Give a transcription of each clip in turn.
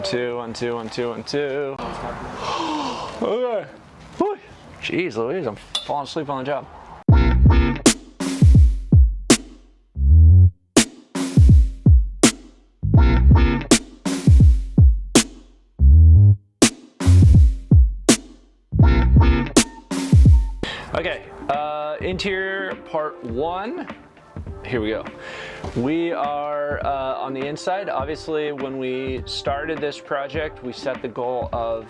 two, 1 2 1 2 1 2. Okay. Whew. Jeez Louise, I'm falling asleep on the job. Okay, interior part 1. Here we go. We are on the inside. Obviously, when we started this project, we set the goal of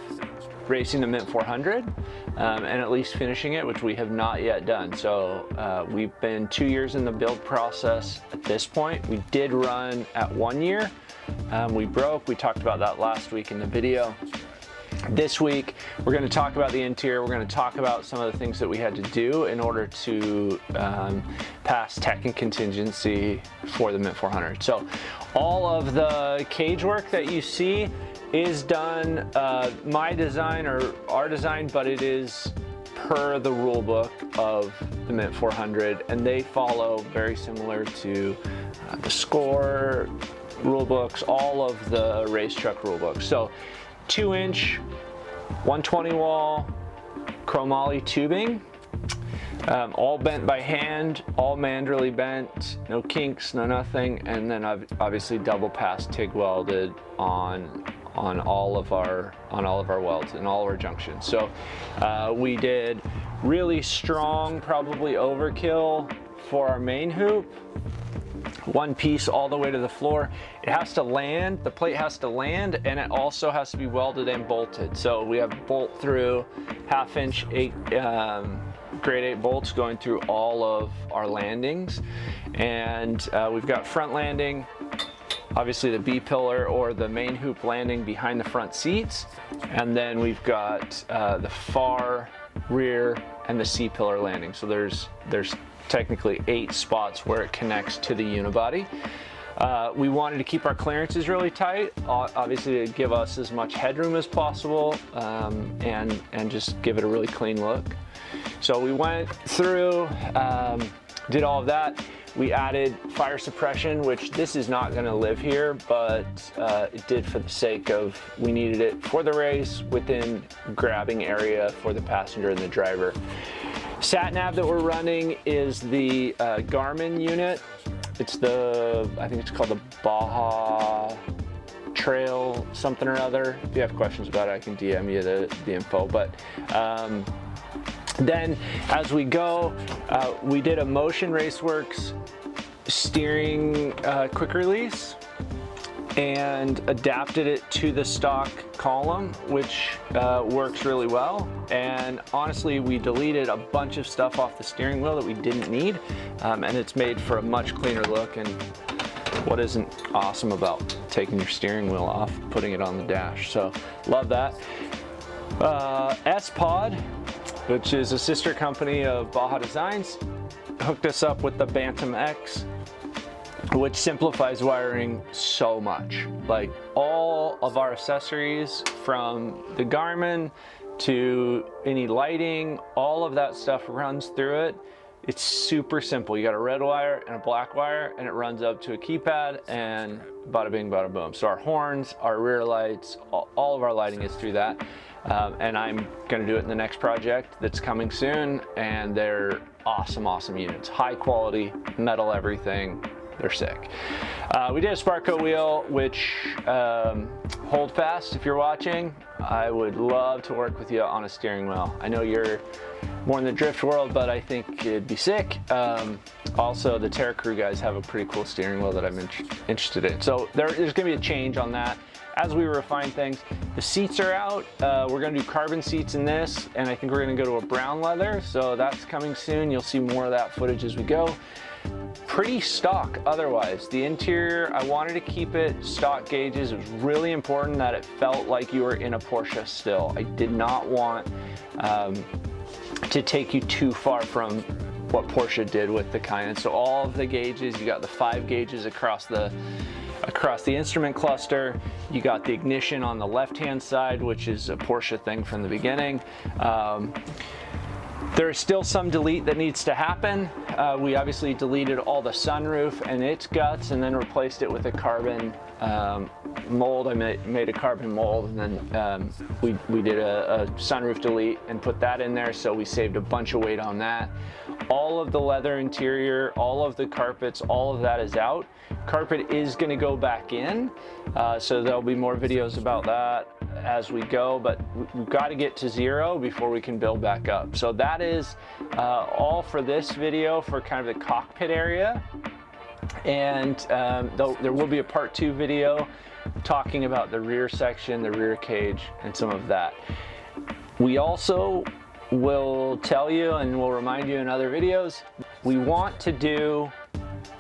racing the Mint 400 and at least finishing it, which we have not yet done. So we've been 2 years in the build process at this point. We did run at 1 year. We broke. We talked about that last week in the video. This week, we're going to talk about the interior. We're going to talk about some of the things that we had to do in order to pass tech and contingency for the Mint 400. So all of the cage work that you see is done my design or our design, but it is per the rule book of the Mint 400, and they follow very similar to the Score rule books, all of the race truck rule books. So 2-inch 120 wall chromoly tubing, all bent by hand, all manually bent, no kinks, no nothing, and then I've obviously double pass TIG welded on all of our welds and all our junctions. So we did really strong, probably overkill for our main hoop. One piece all the way to the floor. It has to land, the plate has to land, and it also has to be welded and bolted. So we have bolt through 1/2 inch grade 8 bolts going through all of our landings. And we've got front landing, obviously the B pillar or the main hoop landing behind the front seats. And then we've got the far rear and the C pillar landing. So there's technically 8 spots where it connects to the unibody. We wanted to keep our clearances really tight, obviously to give us as much headroom as possible and just give it a really clean look. So we went through, did all of that. We added fire suppression, which this is not going to live here, but it did for the sake of, we needed it for the race within grabbing area for the passenger and the driver. Sat nav that we're running is the Garmin unit. It's the, I think it's called the Baja Trail something or other. If you have questions about it, I can DM you the info. But then as we go, we did a Motion Raceworks steering quick release and adapted it to the stock column, which works really well. And honestly, we deleted a bunch of stuff off the steering wheel that we didn't need, and it's made for a much cleaner look. And what isn't awesome about taking your steering wheel off, putting it on the dash? So love that. Spod, which is a sister company of Baja Designs, hooked us up with the Bantam X, which simplifies wiring so much. Like all of our accessories, from the Garmin to any lighting, all of that stuff runs through it. It's super simple. You got a red wire and a black wire, and it runs up to a keypad, and bada bing, bada boom. So our horns, our rear lights, all of our lighting is through that. And I'm gonna do it in the next project that's coming soon, and they're awesome, awesome units. High quality, metal everything. They're sick. We did a Sparco wheel, which hold fast if you're watching. I would love to work with you on a steering wheel. I know you're more in the drift world, but I think it'd be sick. Also, the Terra Crew guys have a pretty cool steering wheel that I'm interested in. So there's gonna be a change on that as we refine things. The seats are out. We're gonna do carbon seats in this, and I think we're gonna go to a brown leather. So that's coming soon. You'll see more of that footage as we go. Pretty stock otherwise. The interior, I wanted to keep it stock gauges. It was really important that it felt like you were in a Porsche still. I did not want to take you too far from what Porsche did with the Cayenne. So all of the gauges, you got the 5 gauges across the instrument cluster. You got the ignition on the left-hand side, which is a Porsche thing from the beginning. There is still some delete that needs to happen. We obviously deleted all the sunroof and its guts and then replaced it with a carbon mold. I made a carbon mold, and then we did a sunroof delete and put that in there, so we saved a bunch of weight on that. All of the leather interior, all of the carpets, all of that is out. Carpet is going to go back in, so there'll be more videos about that as we go, but we've got to get to 0 before we can build back up. So that is all for this video for kind of the cockpit area. And there will be a part 2 video talking about the rear section, the rear cage, and some of that. We also will tell you, and we'll remind you in other videos, we want to do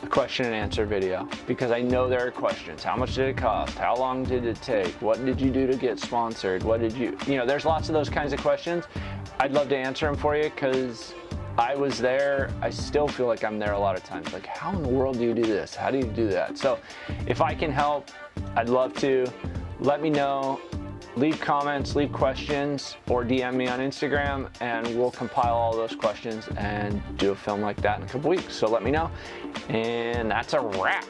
a question and answer video, because I know there are questions. How much did it cost? How long did it take? What did you do to get sponsored? What did you know, there's lots of those kinds of questions. I'd love to answer them for you, because I was there. I still feel like I'm there a lot of times. Like, how in the world do you do this? How do you do that? So if I can help, I'd love to. Let me know. Leave comments, leave questions, or DM me on Instagram, and we'll compile all those questions and do a film like that in a couple weeks. So let me know. And that's a wrap.